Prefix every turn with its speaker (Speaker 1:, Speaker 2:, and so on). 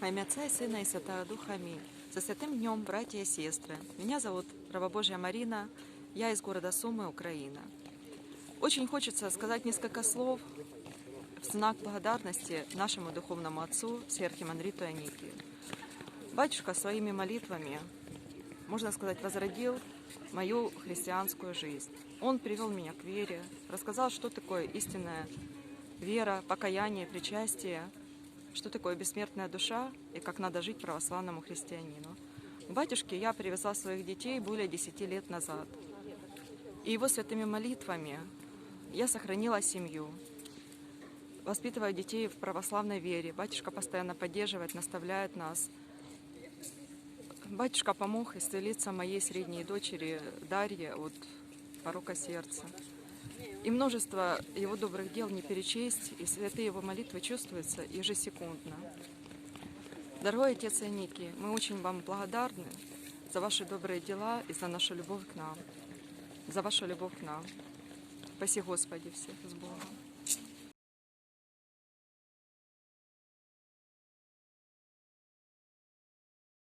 Speaker 1: Во имя Отца и Сына и Святого Духа. Аминь. Со святым днем, братья и сестры. Меня зовут Правобожья Марина. Я из города Сумы, Украина. Очень хочется сказать несколько слов в знак благодарности нашему духовному отцу, сверхимандриту Аникию. Батюшка своими молитвами, можно сказать, возродил мою христианскую жизнь. Он привел меня к вере, рассказал, что такое истинная вера, покаяние, причастие, что такое бессмертная душа и как надо жить православному христианину. К батюшке я привезла своих детей более 10 лет назад. И его святыми молитвами я сохранила семью, воспитывая детей в православной вере. Батюшка постоянно поддерживает, наставляет нас. Батюшка помог исцелиться моей средней дочери Дарье от порока сердца. И множество его добрых дел не перечесть, и святые его молитвы чувствуются ежесекундно. Дорогой отец Аникий, мы очень вам благодарны за ваши добрые дела и за нашу любовь к нам. За вашу любовь к нам. Спаси Господи всех с Богом.